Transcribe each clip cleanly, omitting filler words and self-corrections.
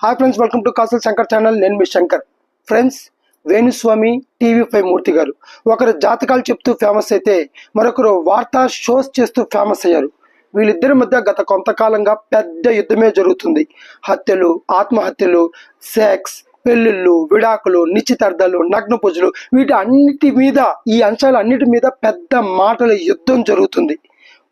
Hi friends, welcome to castle Shankar channel. నేను మీ Shankar. Friends, Venu Swamy, TV5 మూర్తి గారు ఒకరు జాతకాలు చెప్తూ ఫేమస్ అయితే మరొకరు వార్తా షోస్ చేస్తూ ఫేమస్ అయ్యారు. వీళ్ళిద్దరి మధ్య గత కొంతకాలంగా పెద్ద యుద్ధమే జరుగుతుంది. హత్యలు, ఆత్మహత్యలు, సెక్స్, పెళ్లిళ్ళు, విడాకులు, నిశ్చితార్థాలు, నగ్న పూజలు, వీటి అన్నిటి మీద, ఈ అంశాల అన్నిటి మీద పెద్ద మాటల యుద్ధం జరుగుతుంది.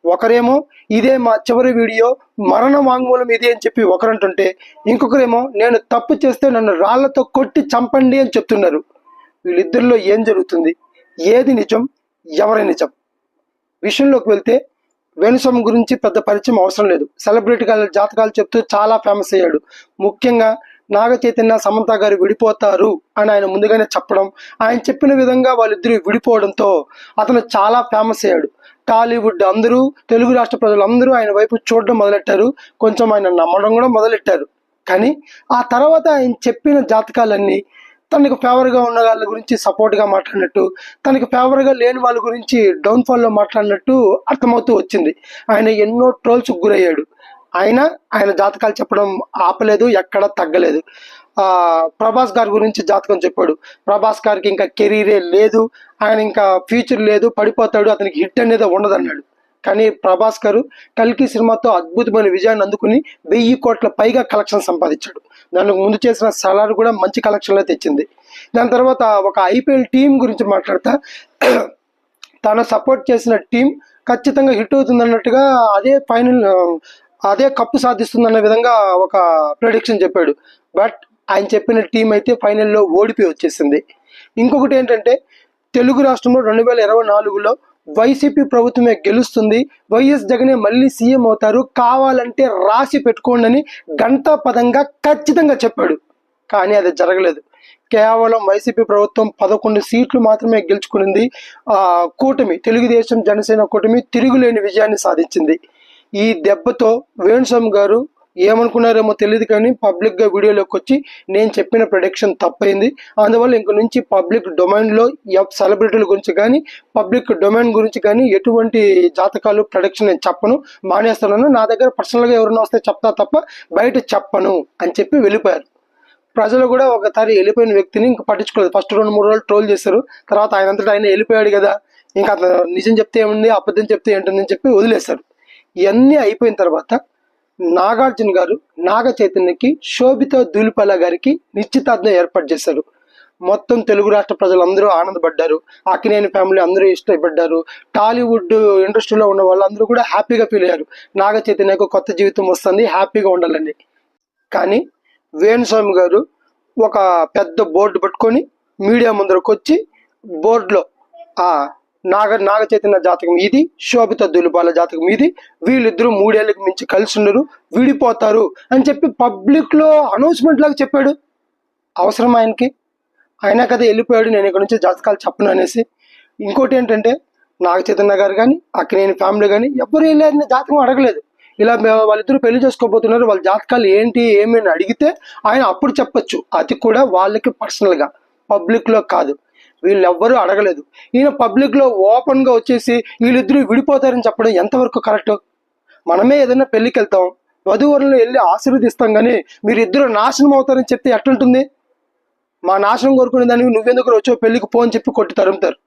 ఒకరేమో ఇదే మా చివరి వీడియో, మరణ వాంగ్మూలం ఇది అని చెప్పి ఒకరంటుంటే, ఇంకొకరేమో నేను తప్పు చేస్తే నన్ను రాళ్లతో కొట్టి చంపండి అని చెప్తున్నారు. వీళ్ళిద్దరిలో ఏం జరుగుతుంది? ఏది నిజం, ఎవరి నిజం? విషయంలోకి వెళ్తే, వేణుస్వామి గురించి పెద్ద పరిచయం అవసరం లేదు. సెలబ్రిటీగా జాతకాలు చెప్తూ చాలా ఫేమస్ అయ్యాడు. ముఖ్యంగా నాగ చైతన్య, సమంత గారు విడిపోతారు అని ఆయన ముందుగానే చెప్పడం, ఆయన చెప్పిన విధంగా వాళ్ళిద్దరూ విడిపోవడంతో అతను చాలా ఫేమస్ అయ్యాడు. టాలీవుడ్ అందరూ, తెలుగు రాష్ట్ర ప్రజలు అందరూ ఆయన వైపు చూడడం మొదలెట్టారు. కొంచెం ఆయన నమ్మడం కూడా మొదలెట్టారు. కానీ ఆ తర్వాత ఆయన చెప్పిన జాతకాలన్నీ తనకు ఫేవర్గా ఉన్న వాళ్ళ గురించి సపోర్ట్గా మాట్లాడినట్టు, తనకు ఫేవర్గా లేని వాళ్ళ గురించి డౌన్ఫాల్లో మాట్లాడినట్టు అర్థమవుతూ వచ్చింది. ఆయన ఎన్నో ట్రోల్స్ గురయ్యాడు. ఆయన జాతకాలు చెప్పడం ఆపలేదు, ఎక్కడ తగ్గలేదు. ప్రభాస్ గారి గురించి జాతకం చెప్పాడు. ప్రభాస్ గారికి ఇంకా కెరీరే లేదు, ఆయన ఇంకా ఫ్యూచర్ లేదు, పడిపోతాడు, అతనికి హిట్ అనేది ఉండదన్నాడు. కానీ ప్రభాస్ గారు కల్కి సినిమాతో అద్భుతమైన విజయాన్ని అందుకుని 1000 కోట్ల పైగా కలెక్షన్ సంపాదించాడు. దానికి ముందు చేసిన సలార్ కూడా మంచి కలెక్షన్లో తెచ్చింది. దాని తర్వాత ఒక ఐపీఎల్ టీం గురించి మాట్లాడతా, తను సపోర్ట్ చేసిన టీం ఖచ్చితంగా హిట్ అవుతుంది అన్నట్టుగా, అదే కప్పు సాధిస్తుందన్న విధంగా ఒక ప్రెడిక్షన్ చెప్పాడు. బట్ ఆయన చెప్పిన టీం అయితే ఫైనల్లో ఓడిపోయి వచ్చేసింది. ఇంకొకటి ఏంటంటే, తెలుగు రాష్ట్రంలో 2024లో వైసీపీ ప్రభుత్వమే గెలుస్తుంది, వైఎస్ జగనే మళ్ళీ సీఎం అవుతారు, కావాలంటే రాసి పెట్టుకోండి అని ఘంటాపథంగా ఖచ్చితంగా చెప్పాడు. కానీ అది జరగలేదు. కేవలం వైసీపీ ప్రభుత్వం 11 సీట్లు మాత్రమే గెలుచుకునింది. కూటమి, తెలుగుదేశం జనసేన కూటమి తిరుగులేని విజయాన్ని సాధించింది. ఈ దెబ్బతో వేణుస్వామి గారు ఏమనుకున్నారేమో తెలియదు, కానీ పబ్లిక్గా వీడియోలోకి వచ్చి నేను చెప్పిన ప్రొడిక్షన్ తప్పైంది, అందువల్ల ఇంక నుంచి పబ్లిక్ డొమైన్లో సెలబ్రిటీల గురించి కానీ, పబ్లిక్ డొమైన్ గురించి కానీ ఎటువంటి జాతకాలు ప్రొడిక్షన్ నేను చెప్పను, మానేస్తున్నాను, నా దగ్గర పర్సనల్గా ఎవరైనా వస్తే చెప్తా తప్ప బయట చెప్పను అని చెప్పి వెళ్ళిపోయారు. ప్రజలు కూడా ఒకసారి వెళ్ళిపోయిన వ్యక్తిని ఇంకా పట్టించుకోలేదు. ఫస్ట్ 2-3 రోజులు ట్రోల్ చేశారు. తర్వాత ఆయనంతటా ఆయన వెళ్ళిపోయాడు కదా, ఇంకా అతను నిజం చెప్తే ఏముంది, అబద్ధం చెప్తే ఏంటని చెప్పి వదిలేశారు. ఇవన్నీ అయిపోయిన తర్వాత నాగార్జున గారు నాగ చైతన్యకి, శోభిత ధూళిపాల గారికి నిశ్చితార్థం ఏర్పాటు చేశారు. మొత్తం తెలుగు రాష్ట్ర ప్రజలందరూ ఆనందపడ్డారు. అక్కినేని ఫ్యామిలీ అందరూ ఇష్టపడ్డారు. టాలీవుడ్ ఇండస్ట్రీలో ఉన్న వాళ్ళందరూ కూడా హ్యాపీగా ఫీల్ అయ్యారు. నాగ చైతన్యకు కొత్త జీవితం వస్తుంది, హ్యాపీగా ఉండాలని. కానీ వేణుస్వామి గారు ఒక పెద్ద బోర్డు పట్టుకొని మీడియా ముందరకు వచ్చి, బోర్డులో నాగ చైతన్య జాతకం ఇది, శోభిత ధూళిపాల జాతకం ఇది, వీళ్ళిద్దరూ 3 ఏళ్ళకి మించి కలిసి ఉండరు, విడిపోతారు అని చెప్పి పబ్లిక్లో అనౌన్స్మెంట్ లాగా చెప్పాడు. అవసరం ఆయనకి? అయినా కదా వెళ్ళిపోయాడు, నేను ఇక్కడ నుంచి జాతకాలు చెప్పను అనేసి. ఇంకోటి ఏంటంటే, నాగ చైతన్య గారు కానీ, అక్కినేని ఫ్యామిలీ కానీ ఎవరు వెళ్ళారని జాతకం అడగలేదు. ఇలా వాళ్ళిద్దరూ పెళ్లి చేసుకోబోతున్నారు, వాళ్ళ జాతకాలు ఏంటి ఏమి అని అడిగితే ఆయన అప్పుడు చెప్పచ్చు. అది కూడా వాళ్ళకి పర్సనల్గా, పబ్లిక్లో కాదు. వీళ్ళెవ్వరూ అడగలేదు. ఈయన పబ్లిక్లో ఓపెన్గా వచ్చేసి వీళ్ళిద్దరూ విడిపోతారని చెప్పడం ఎంతవరకు కరెక్ట్? మనమే ఏదైనా పెళ్ళికి వెళ్తాం, వధువరులను వెళ్ళి ఆశీర్వదిస్తాం, కానీ మీరిద్దరూ నాశనం అవుతారని చెప్తే ఎట్లుంటుంది? మా నాశనం కోరుకునే దానికి నువ్వెందుకు వచ్చో పెళ్లికి పో అని చెప్పి కొట్టి తరుముతారు.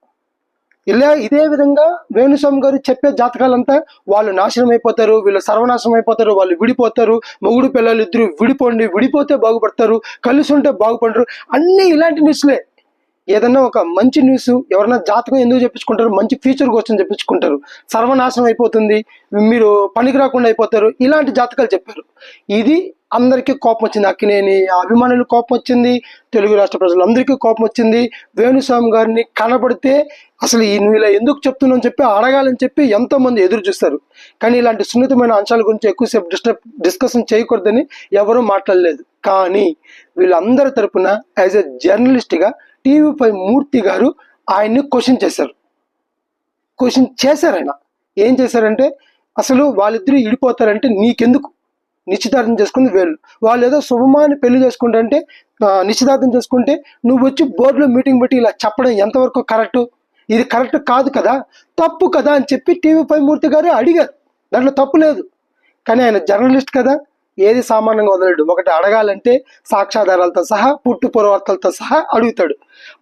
ఇదే విధంగా వేణుస్వామి గారు చెప్పే జాతకాలంతా వాళ్ళు నాశనం అయిపోతారు, వీళ్ళు సర్వనాశనం అయిపోతారు, వాళ్ళు విడిపోతారు, మొగుడు పిల్లలు ఇద్దరు విడిపోండి, విడిపోతే బాగుపడతారు, కలిసి ఉంటే బాగుపడరు, అన్నీ ఇలాంటి న్యూస్లే. ఏదన్నా ఒక మంచి న్యూస్ ఎవరన్నా జాతకం ఎందుకు చెప్పించుకుంటారు? మంచి ఫ్యూచర్ కోసం చెప్పించుకుంటారు. సర్వనాశనం అయిపోతుంది, మీరు పనికి రాకుండా అయిపోతారు, ఇలాంటి జాతకాలు చెప్పారు. ఇది అందరికీ కోపం వచ్చింది. అక్కినేని అభిమానులు కోపం వచ్చింది, తెలుగు రాష్ట్ర ప్రజలందరికీ కోపం వచ్చింది. వేణుస్వామి గారిని కనబడితే అసలు నువ్వు ఇలా ఎందుకు చెప్తున్నావు అని చెప్పి అడగాలని చెప్పి ఎంతోమంది ఎదురు చూస్తారు. కానీ ఇలాంటి సున్నితమైన అంశాల గురించి ఎక్కువసేపు డిస్కషన్ చేయకూడదని ఎవరూ మాట్లాడలేదు. కానీ వీళ్ళందరి తరపున యాజ్ ఎ జర్నలిస్ట్గా టీవీ5 మూర్తి గారు ఆయన్ని క్వశ్చన్ చేశారు. ఆయన ఏం చేశారంటే, అసలు వాళ్ళిద్దరూ విడిపోతారంటే నీకెందుకు? నిశ్చితార్థం చేసుకుంది వాళ్ళు ఏదో శుభమాని పెళ్లి చేసుకుంటే, నిశ్చితార్థం చేసుకుంటే నువ్వు వచ్చి బోర్డులో మీటింగ్ పెట్టి ఇలా చెప్పడం ఎంతవరకు కరెక్టు? ఇది కరెక్ట్ కాదు కదా, తప్పు కదా అని చెప్పి టీవీ5 మూర్తి గారు అడిగారు. దాంట్లో తప్పు లేదు. కానీ ఆయన జర్నలిస్ట్ కదా, ఏది సామాన్యంగా వదలడు. ఒకటి అడగాలంటే సాక్ష్యాధారాలతో సహా పుట్టు పూర్వవర్తలతో సహా అడుగుతాడు.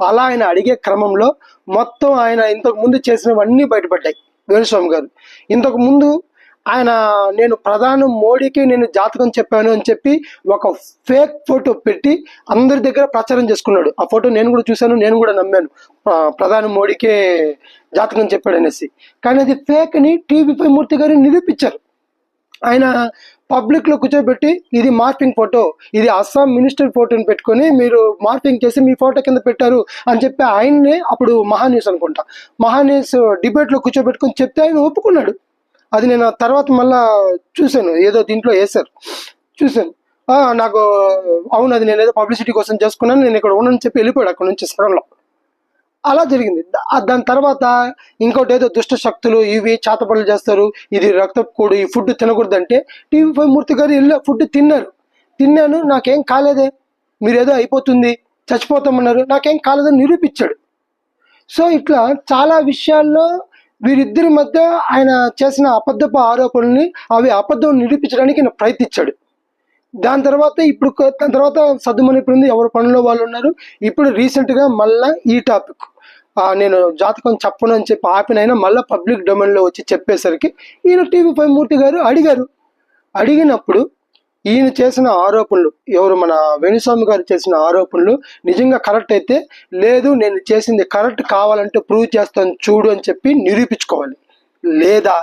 అలా ఆయన అడిగే క్రమంలో మొత్తం ఆయన ఇంతకు ముందు చేసినవన్నీ బయటపడ్డాయి. వేణుస్వామి గారు ఇంతకు ముందు ఆయన నేను ప్రధాని మోడీకి నేను జాతకం చెప్పాను అని చెప్పి ఒక ఫేక్ ఫోటో పెట్టి అందరి దగ్గర ప్రచారం చేసుకున్నాడు. ఆ ఫోటో నేను కూడా చూశాను, నేను కూడా నమ్మాను ప్రధాని మోడీకే జాతకం చెప్పాడు అనేసి. కానీ అది ఫేక్ అని టీవీ5 మూర్తి గారు నిరూపించారు. ఆయన పబ్లిక్ లో కూర్చోబెట్టి ఇది మార్ఫింగ్ ఫోటో, ఇది అస్సాం మినిస్టర్ ఫోటోని పెట్టుకొని మీరు మార్ఫింగ్ చేసి మీ ఫోటో కింద పెట్టారు అని చెప్పి ఆయన్నే అప్పుడు మహాన్యూస్ అనుకుంటా మహాన్యూస్ డిబేట్ లో కూర్చోబెట్టుకొని చెప్తే ఆయన ఒప్పుకున్నాడు. అది నేను తర్వాత మళ్ళా చూశాను, ఏదో దీంట్లో వేశారు చూశాను. నాకు అవును అది నేను ఏదో పబ్లిసిటీ కోసం చేసుకున్నాను, నేను ఇక్కడ ఉన్నానని చెప్పి వెళ్ళిపోయాడు అక్కడ నుంచి సగంలో. అలా జరిగింది. దాని తర్వాత ఇంకోటి ఏదో దుష్ట శక్తులు ఇవి చేతపడులు చేస్తారు, ఇది రక్తపోడు, ఈ ఫుడ్ తినకూడదంటే టీవీ5 మూర్తి గారు వెళ్ళి ఫుడ్ తిన్నాను, నాకేం కాలేదే, మీరు ఏదో అయిపోతుంది చచ్చిపోతామన్నారు, నాకేం కాలేదని నిరూపించాడు. సో ఇట్లా చాలా విషయాల్లో వీరిద్దరి మధ్య ఆయన చేసిన అబద్ధపు ఆరోపణల్ని అవి అబద్ధం నిరూపించడానికి ఆయన ప్రయత్నించాడు. దాని తర్వాత సద్దుమణిపోయింది, ఎవరి పనుల్లో వాళ్ళు ఉన్నారు. ఇప్పుడు రీసెంట్గా మళ్ళీ ఈ టాపిక్ నేను జాతకం చెప్పను అని చెప్పి ఆపినైనా మళ్ళీ పబ్లిక్ డొమైన్లో వచ్చి చెప్పేసరికి ఈయన టీవీ5 మూర్తి గారు అడిగినప్పుడు ఈయన చేసిన ఆరోపణలు, ఎవరు మన వేణుస్వామి గారు చేసిన ఆరోపణలు నిజంగా కరెక్ట్ అయితే, లేదు నేను చేసింది కరెక్ట్ కావాలంటే ప్రూవ్ చేస్తాను చూడు అని చెప్పి నిరూపించుకోవాలి, లేదా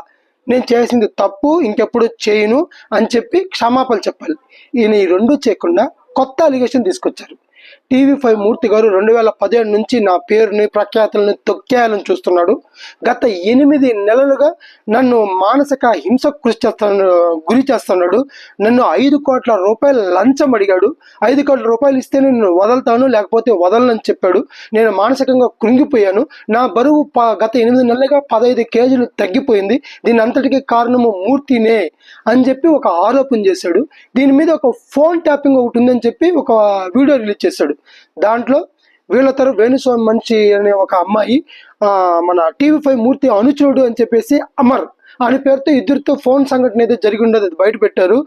నేను చేసింది తప్పు ఇంకెప్పుడు చేయను అని చెప్పి క్షమాపణలు చెప్పాలి. ఈయన ఈ రెండు చేయకుండా కొత్త అలిగేషన్ తీసుకొచ్చారు. టీవీ5 మూర్తి గారు 2017 నుంచి నా పేరుని ప్రఖ్యాతులను తొక్కేయాలని చూస్తున్నాడు. గత 8 నెలలుగా నన్ను మానసిక హింసకు గురి చేస్తున్నాడు. నన్ను 5 కోట్ల రూపాయలు లంచం అడిగాడు. 5 కోట్ల రూపాయలు ఇస్తే నేను వదలుతాను, లేకపోతే వదలనని చెప్పాడు. నేను మానసికంగా కృంగిపోయాను. నా బరువు గత 8 నెలలుగా 15 కేజీలు తగ్గిపోయింది. దీని అంతటికీ కారణము మూర్తినే అని చెప్పి ఒక ఆరోపణ చేశాడు. దీని మీద ఒక ఫోన్ ట్యాపింగ్ ఒకటి ఉందని చెప్పి ఒక వీడియో రిలీజ్ చేశాడు. దాంట్లో వీళ్ళతో వేణుస్వామి మనిషి అనే ఒక అమ్మాయి మన టీవీ5 మూర్తి అనుచరుడు అని చెప్పేసి అమర్ అని పేరుతో ఇద్దరితో ఫోన్ సంఘటన అయితే జరిగి ఉండదు, అది బయట పెట్టారు.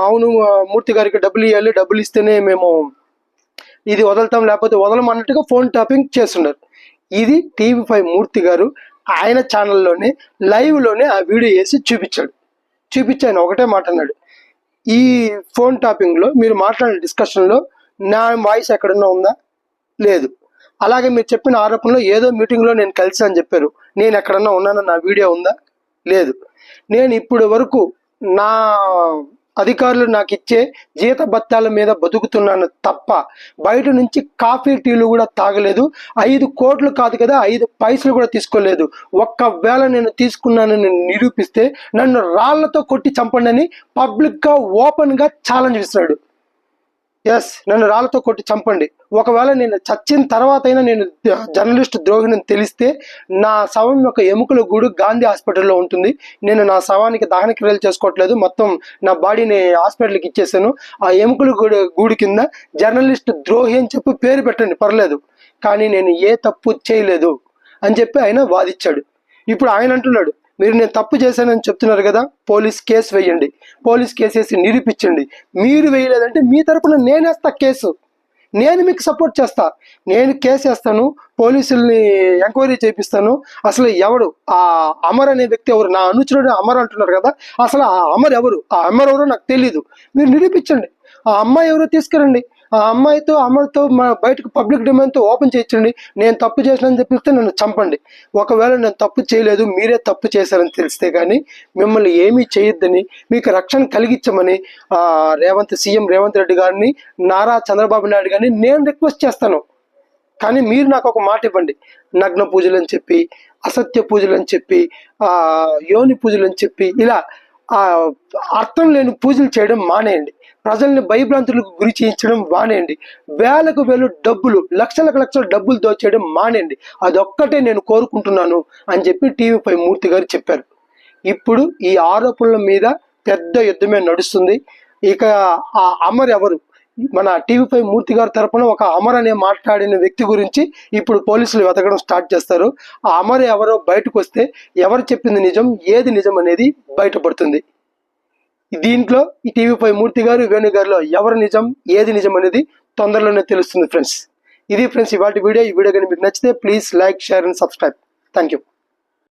అవును మూర్తి గారికి డబ్బులు ఇవ్వాలి, డబ్బులు ఇస్తేనే మేము ఇది వదలుతాం లేకపోతే వదలమన్నట్టుగా ఫోన్ ట్యాపింగ్ చేస్తున్నారు. ఇది టీవీ5 మూర్తి గారు ఆయన ఛానల్లోనే లైవ్లోనే ఆ వీడియో వేసి చూపించి ఆయన ఒకటే మాట అన్నాడు, ఈ ఫోన్ ట్యాపింగ్లో మీరు మాట్లాడిన డిస్కషన్లో నా వాయిస్ ఎక్కడన్నా ఉందా? లేదు. అలాగే మీరు చెప్పిన ఆరోపణలో ఏదో మీటింగ్లో నేను కలిసి అని చెప్పారు, నేను ఎక్కడన్నా ఉన్నానని నా వీడియో ఉందా? లేదు. నేను ఇప్పుడు వరకు నా అధికారులు నాకు ఇచ్చే జీత భత్యాల మీద బతుకుతున్నాను తప్ప బయట నుంచి కాఫీ టీలు కూడా తాగలేదు. 5 కోట్లు కాదు కదా, 5 పైసలు కూడా తీసుకోలేదు. ఒక్కవేళ నేను తీసుకున్నానని నిరూపిస్తే నన్ను రాళ్లతో కొట్టి చంపండి అని పబ్లిక్గా ఓపెన్గా ఛాలెంజ్ ఇస్తున్నాడు. ఎస్, నన్ను రాళ్లతో కొట్టి చంపండి. ఒకవేళ నేను చచ్చిన తర్వాత అయినా నేను జర్నలిస్ట్ ద్రోహిని తెలిస్తే నా శవం యొక్క ఎముకల గూడు గాంధీ హాస్పిటల్లో ఉంటుంది. నేను నా శవానికి దహన క్రియలు చేసుకోవట్లేదు, మొత్తం నా బాడీని హాస్పిటల్కి ఇచ్చేసాను. ఆ ఎముకల గూడు కింద జర్నలిస్ట్ ద్రోహి అని చెప్పి పేరు పెట్టండి పర్లేదు, కానీ నేను ఏ తప్పు చేయలేదు అని చెప్పి ఆయన వాదిచ్చాడు. ఇప్పుడు ఆయన అంటున్నాడు, మీరు నేను తప్పు చేశానని చెప్తున్నారు కదా, పోలీస్ కేసు వేయండి, పోలీస్ కేసు వేసి నిరూపించండి. మీరు వేయలేదంటే మీ తరపున నేనేస్తా కేసు, నేను మీకు సపోర్ట్ చేస్తా, నేను కేసు వేస్తాను, పోలీసుల్ని ఎంక్వైరీ చేపిస్తాను. అసలు ఎవడు ఆ అమర్ అనే వ్యక్తి ఎవరు? నా అనుచరుడు అమర్ అంటున్నారు కదా, అసలు ఆ అమర్ ఎవరు? ఆ అమర్ ఎవరో నాకు తెలీదు, మీరు నిరూపించండి. ఆ అమ్మాయి ఎవరో తీసుకురండి, ఆ అమ్మాయితో అమర్తో బయటకు పబ్లిక్ డొమైన్తో ఓపెన్ చేయించండి. నేను తప్పు చేసినని చెప్పిస్తే నన్ను చంపండి. ఒకవేళ నేను తప్పు చేయలేదు, మీరే తప్పు చేశారని తెలిస్తే కానీ మిమ్మల్ని ఏమీ చేయొద్దని, మీకు రక్షణ కలిగించమని సీఎం రేవంత్ రెడ్డి గారిని, నారా చంద్రబాబు నాయుడు గారిని నేను రిక్వెస్ట్ చేస్తాను. కానీ మీరు నాకు ఒక మాట ఇవ్వండి, నగ్న పూజలు అని చెప్పి, అసత్య పూజలు అని చెప్పి, యోని పూజలు అని చెప్పి, ఇలా అర్థం లేని పూజలు చేయడం మానేయండి. ప్రజల్ని భయభ్రాంతులకు గురి చేయించడం మానేయండి. వేలకు వేలు డబ్బులు, లక్షలకు లక్షల డబ్బులు దోచేయడం మానేయండి. అదొక్కటే నేను కోరుకుంటున్నాను అని చెప్పి టీవీ5 మూర్తి గారు చెప్పారు. ఇప్పుడు ఈ ఆరోపణల మీద పెద్ద యుద్ధమే నడుస్తుంది. ఇక ఆ అమర్ ఎవరు? మన టీవీ5 మూర్తి గారి తరపున ఒక అమర్ అనే మాట్లాడిన వ్యక్తి గురించి ఇప్పుడు పోలీసులు వెతకడం స్టార్ట్ చేస్తారు. ఆ అమర్ ఎవరో బయటకు వస్తే ఎవరు చెప్పింది నిజం, ఏది నిజం అనేది బయటపడుతుంది. దీంట్లో ఈ టీవీ5 మూర్తి గారు వేణు గారిలో ఎవరు నిజం ఏది నిజం అనేది తొందరలోనే తెలుస్తుంది ఫ్రెండ్స్. ఇది ఫ్రెండ్స్ ఇవాళ వీడియో. ఈ వీడియో కానీ మీకు నచ్చితే please like, share and subscribe. Thank you.